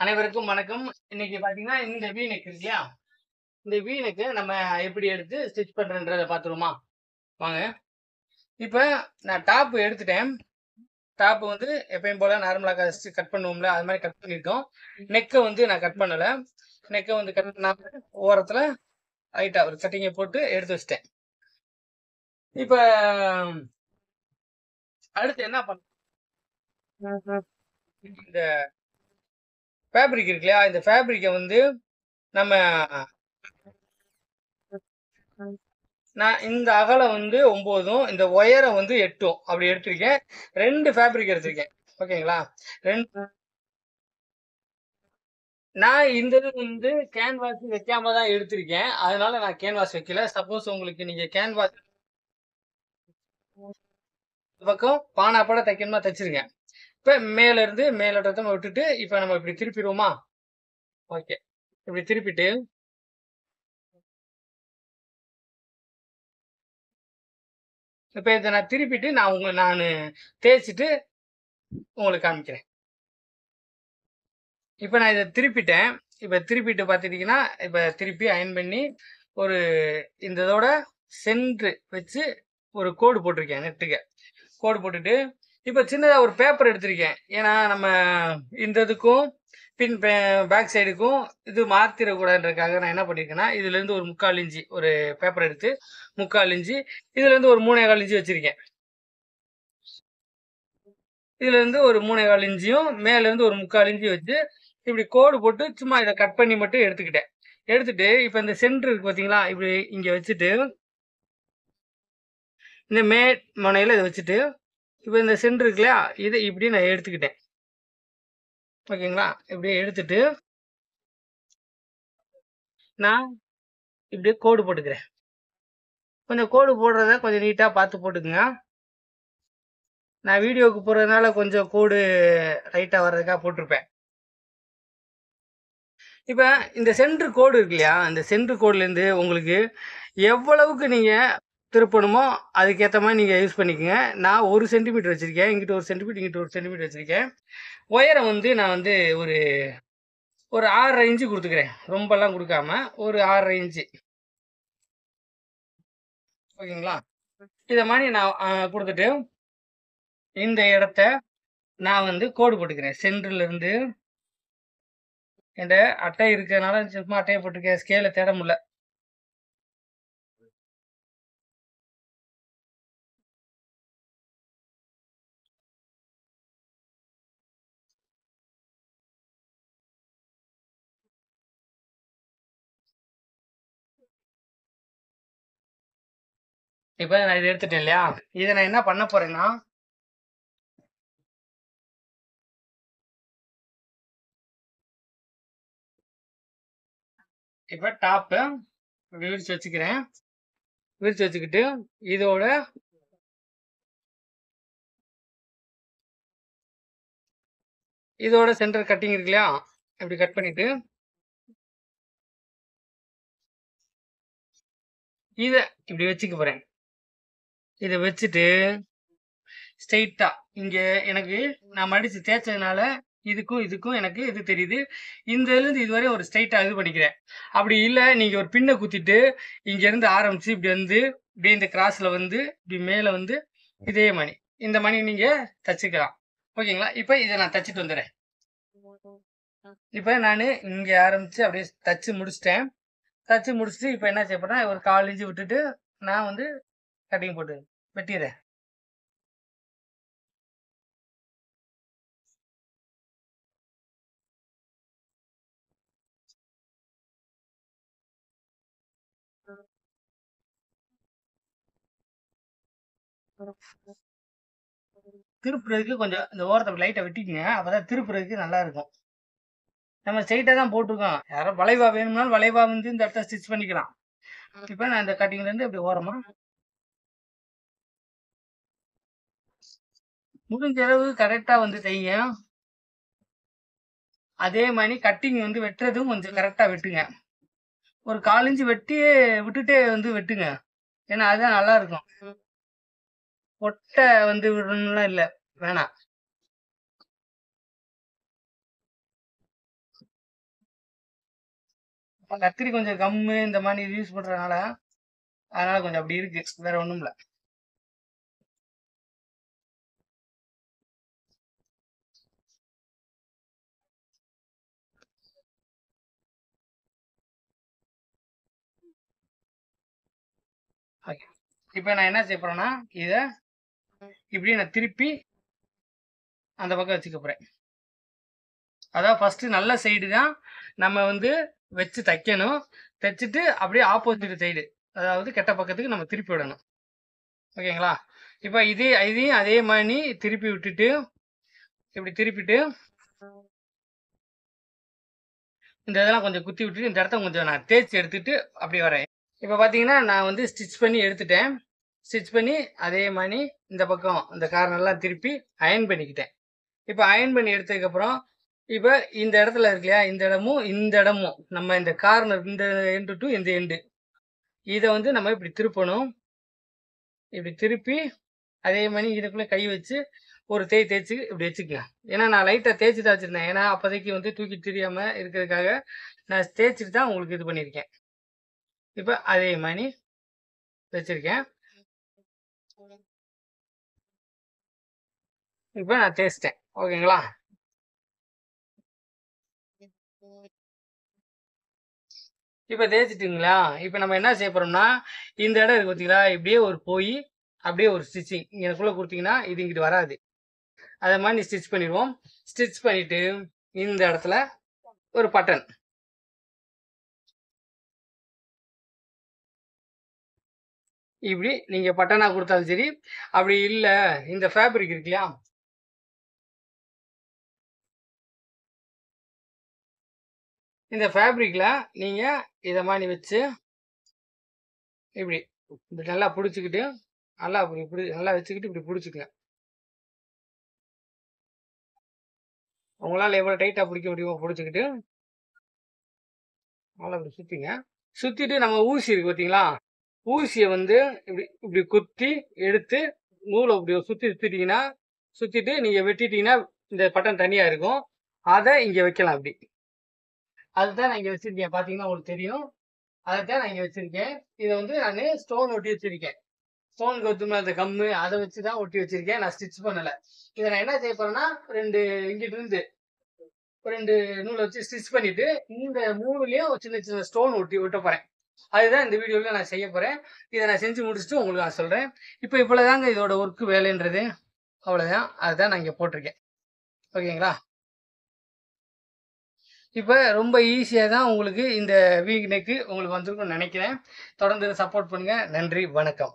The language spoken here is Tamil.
அனைவருக்கும் வணக்கம். இன்னைக்கு பார்த்தீங்கன்னா, இந்த வி நெக் இருக்கு இல்லையா? இந்த வி நெக்க நம்ம எப்படி எடுத்து ஸ்டிச் பண்றதுன்றத பார்த்துருவோமா? வாங்க. இப்ப நான் டாப் எடுத்துட்டேன். டாப் வந்து எப்பயும் போல நார்மலா கட் பண்ணுவோம்ல, அது மாரி கட் பண்ணியிருக்கோம். நெக்க வந்து நான் கட் பண்ணல. நெக்க வந்து கட் பண்ணாம ஓரத்துல லைட்டா ஒரு கட்டிங்க போட்டு எடுத்து வச்சுட்டேன். இப்ப அடுத்து என்ன இந்த ஃபேப்ரிக் இருக்கு இல்லையா? இந்த ஃபேப்ரிக்க வந்து நம்ம நான் இந்த அகலம் வந்து 9ம், இந்த உயரம் வந்து 8ம் அப்படி எடுத்திருக்கேன். 2 ஃபேப்ரிக் எடுத்திருக்கேன். ஓகேங்களா? 2 நான் இந்த இது வந்து கேன்வாஸ் வைக்காம தான் எடுத்திருக்கேன். அதனால நான் கேன்வாஸ் வைக்கல. சப்போஸ் உங்களுக்கு நீங்க கேன்வாஸ் பக்கம் பானாப்பட தைக்கணுமா தச்சுருங்க. இப்ப மேல இருந்து மேலோட்டத்த விட்டுட்டு, இப்ப நம்ம இப்படி திருப்பிருவோமா? ஓகே. இப்படி திருப்பிட்டு, இப்ப இத நான் திருப்பிட்டு நானு தேய்ச்சுட்டு உங்களுக்கு காமிக்கிறேன். இப்ப நான் இத திருப்பிட்டேன். இப்ப திருப்பிட்டு பார்த்துட்டீங்கன்னா, இப்ப திருப்பி அயர்ன் பண்ணி, ஒரு இந்த இதோட சென்ட்ரு வச்சு ஒரு கோடு போட்டிருக்கேன் நெட்டுக்கு. கோடு போட்டுட்டு, இப்ப சின்னதா ஒரு பேப்பர் எடுத்திருக்கேன். ஏன்னா, நம்ம இந்த இதுக்கும், பின் பே பேக் சைடுக்கும் இது மாத்திரக்கூடாதுன்றதுக்காக நான் என்ன பண்ணியிருக்கேன்னா, இதுலேருந்து ஒரு 3/4 இன்ச்சு ஒரு பேப்பர் எடுத்து 3/4 இன்ச்சு, இதுலேருந்து ஒரு 3 1/4 இன்ச்சு வச்சிருக்கேன். இதுலேருந்து ஒரு 3 1/4 இன்ச்சியும், மேலேருந்து ஒரு 3/4 இன்ச்சு வச்சு, இப்படி கோடு போட்டு சும்மா இத கட் பண்ணி மட்டும் எடுத்துக்கிட்டேன். எடுத்துட்டு, இப்ப இந்த சென்டர் இருக்கு பார்த்தீங்களா? இப்படி இங்க வச்சுட்டு, இந்த முனையில இத வச்சுட்டு, இப்ப இந்த சென்டர் இருக்கு இல்லையா? இத இப்படி நான் எடுத்துக்கிட்டேன். ஓகேங்களா? இப்படியே எடுத்துட்டு, நான் இப்படியே கோடு போட்டுக்கிறேன். கொஞ்சம் கோடு போடுறத கொஞ்சம் நீட்டா பார்த்து போட்டுக்கங்க. நான் வீடியோவுக்கு போடுறதுனால கொஞ்சம் கோடு ரைட்டா வர்றதுக்காக போட்டிருப்பேன். இப்ப இந்த சென்டர் கோடு இருக்கு இல்லையா? இந்த சென்டர் கோடுலேருந்து உங்களுக்கு எவ்வளவுக்கு நீங்க திருப்பணுமோ, அதுக்கேத்த மாரி நீங்க யூஸ் பண்ணிக்கங்க. நான் 1 சென்டிமீட்டர் வச்சிருக்கேன். இங்கிட்டு 1 சென்டிமீட்டர், இங்கிட்டு 1 சென்டிமீட்டர் வச்சிருக்கேன். உயரம் வந்து நான் வந்து ஒரு ஒரு 6 1/2 இன்ச்சு குடுத்துக்கிறேன். ரொம்பலாம் குடுக்காம, ஒரு 6 1/2 இன்ச்சு. ஓகேங்களா? இத மாரி நான் குடுத்துட்டு, இந்த இடத்த நான் வந்து கோடு போட்டுக்கிறேன். சென்டர்ல இருந்து என்ட்ட அட்டை இருக்கறனால சும்மா அட்டைய போட்டுருக்கேன். ஸ்கேல தேட முடில. இப்ப நான் இத எடுத்துட்டேன் இல்லையா? இத நான் என்ன பண்ண போறேன்னா, இப்ப டாப்ப விரிச்சு வச்சுக்கிறேன். விரிச்சு வச்சுக்கிட்டு, இதோட இதோட சென்டர் கட்டிங் இருக்கு இல்லையா? இப்படி கட் பண்ணிட்டு, இத இப்படி வச்சுக்க போறேன். இத வச்சுட்டு, ஸ்ட்ரெயிட்டா இங்க எனக்கு நான் மடிச்சு தேய்ச்சதுனால, இதுக்கும் எனக்கு இது தெரியுது. இந்த இதுலருந்து இதுவரை ஒரு ஸ்ட்ரெயிட்டா இது பண்ணிக்கிறேன். அப்படி இல்ல, நீங்க ஒரு பின்ன குத்திட்டு, இங்கருந்து ஆரம்பிச்சு இப்படி வந்து, இப்படியே இந்த கிராஸ்ல வந்து, இப்படி மேல வந்து, இதே மணி. இந்த மணி நீங்க தச்சுக்கலாம். ஓகேங்களா? இப்ப இத நான் தச்சுட்டு வந்துர்றேன். இப்ப நானு இங்க ஆரம்பிச்சு அப்படியே தச்சு முடிச்சுட்டேன். தச்சு முடிச்சுட்டு, இப்ப என்ன செய்ய போறேன்னா, ஒரு 1/4 இன்ச் விட்டுட்டு, நான் வந்து கட்டிங் போட்டு வெட்டிர்றேன். திருப்புறதுக்கு கொஞ்சம் இந்த ஓரத்த லைட்டா வெட்டிக்கங்க. அப்பதான் திருப்புறதுக்கு நல்லா இருக்கும். நம்ம ஸ்ட்ரெயிட்டா தான் போட்டுருக்கோம். யாரோ வளைவா வேணும்னாலும் வளைவா வந்து இந்த இடத்த ஸ்டிச் பண்ணிக்கலாம். இப்ப நான் இந்த கட்டிங்ல இருந்து இப்படி ஓரமா முடிஞ்ச அளவு கரெக்ட்டா வந்து தைங்க. அதே மாரி கட்டிங் வந்து வெட்டுறதும் கொஞ்சம் கரெக்ட்டா வெட்டுங்க. ஒரு 1/4 இன்ச் வெட்டியே விட்டுட்டே வந்து வெட்டுங்க. ஏன்னா, அதுதான் நல்லா இருக்கும். ஒட்ட வந்து விடணும்லாம் இல்ல. வேணாம். கத்திரி கொஞ்சம் கம்மு இந்த மாதிரி யூஸ் பண்றதுனால அதனால கொஞ்சம் அப்படி இருக்கு, வேற ஒண்ணும் இல்ல. ஓகே, இப்போ நான் என்ன செய்ய போறேன்னா இதை இப்படியே நான் திருப்பி அந்த பக்கம் வச்சுக்க போறேன். அதாவது ஃபர்ஸ்ட் நல்ல சைடு தான் நம்ம வந்து வச்சு தைக்கணும். தைச்சிட்டு அப்படியே ஆப்போசிட் சைடு, அதாவது கெட்ட பக்கத்துக்கு நம்ம திருப்பி விடணும். ஓகேங்களா? இப்போ இதையும் அதே மாதிரி திருப்பி விட்டுட்டு இப்படி திருப்பிட்டு இந்த இதெல்லாம் கொஞ்சம் குத்தி விட்டுட்டு இந்த இடத்த கொஞ்சம் நான் தேய்ச்சி எடுத்துட்டு அப்படி வரேன். இப்போ பார்த்தீங்கன்னா நான் வந்து ஸ்டிச் பண்ணி எடுத்துட்டேன். ஸ்டிச் பண்ணி அதே மாதிரி இந்த பக்கம் இந்த கார்னர்லாம் திருப்பி அயன் பண்ணிக்கிட்டேன். இப்போ அயன் பண்ணி எடுத்ததுக்கப்புறம் இப்போ இந்த இடத்துல இருக்கு இல்லையா, இந்த இடமும் நம்ம இந்த கார்னர் இந்த எண்டு டு இந்த எண்டு இதை வந்து நம்ம இப்படி திருப்பணும். இப்படி திருப்பி அதே மாதிரி இதுக்குள்ளே கை வச்சு ஒரு தேய்ச்சி இப்படி வச்சுக்கலாம். ஏன்னா நான் லைட்டாக தேய்ச்சி தான் வச்சுருந்தேன். ஏன்னா அப்போதைக்கு வந்து தூக்கி தெரியாமல் இருக்கிறதுக்காக நான் தேய்ச்சிட்டு தான் உங்களுக்கு இது பண்ணியிருக்கேன். இப்போ அதே மாதிரி வச்சுருக்கேன். இப்போ நான் தேய்ச்சிட்டேன். ஓகேங்களா? இப்போ தேய்ச்சிட்டிங்களா? இப்போ நம்ம என்ன செய்ய போகிறோம்னா இந்த இடம் இருக்குது பார்த்தீங்களா, இப்படியே ஒரு போய் அப்படியே ஒரு ஸ்டிச்சிங் எனக்குள்ளே கொடுத்தீங்கன்னா இது இங்கிட்டு வராது. அதை மாதிரி ஸ்டிச் பண்ணிடுவோம். ஸ்டிச் பண்ணிவிட்டு இந்த இடத்துல ஒரு பட்டன் இப்படி நீங்கள் பட்டனாக கொடுத்தாலும் சரி, அப்படி இல்லை இந்த ஃபேப்ரிக் இருக்கு இல்லையா, இந்த ஃபேப்ரிக்கில் நீங்கள் இதை மாதிரி வச்சு இப்படி இப்படி நல்லா பிடிச்சிக்கிட்டு நல்லா இப்படி நல்லா வச்சுக்கிட்டு இப்படி பிடிச்சிக்கங்க. உங்களால் எவ்வளோ டைட்டாக பிடிக்க முடியுமோ பிடிச்சிக்கிட்டு நல்லா இப்படி சுற்றிங்க. சுற்றிட்டு நம்ம ஊசி இருக்குது பார்த்தீங்களா, ஊசியை வந்து இப்படி இப்படி குத்தி எடுத்து நூலை இப்படி சுற்றிட்டிங்கன்னா சுற்றிட்டு நீங்கள் வெட்டிட்டீங்கன்னா இந்த பட்டன் தனியாக இருக்கும். அதை இங்கே வைக்கலாம். அப்படி அதுதான் நான் இங்கே வச்சுருக்கேன். பார்த்தீங்கன்னா உங்களுக்கு தெரியும். அதைத்தான் நான் இங்கே வச்சுருக்கேன். இதை வந்து நான் ஸ்டோன் ஒட்டி வச்சுருக்கேன். ஸ்டோன் கொத்துமே அந்த கம்மு அதை வச்சு தான் ஒட்டி வச்சுருக்கேன். நான் ஸ்டிச் பண்ணலை. இதை நான் என்ன செய்ய போகிறேன்னா இங்கிட்டு இருந்து 2 நூலை வச்சு ஸ்டிச் பண்ணிவிட்டு இந்த 3லேயும் சின்ன சின்ன ஸ்டோன் ஒட்ட போகிறேன். அதுதான் இந்த வீடியோவில் நான் செய்ய போகிறேன். இதை நான் செஞ்சு முடிச்சுட்டு உங்களுக்கு நான் சொல்கிறேன். இப்போ இவ்வளோதாங்க இதோட ஒர்க்கு வேலைன்றது. அவ்வளோதான். அதுதான் நான் இங்கே போட்டிருக்கேன். ஓகேங்களா? இப்போ ரொம்ப ஈஸியாக தான் உங்களுக்கு இந்த வீக் நெக்கு உங்களுக்கு வந்திருக்கும்னு நினைக்கிறேன். தொடர்ந்து சப்போர்ட் பண்ணுங்கள். நன்றி, வணக்கம்.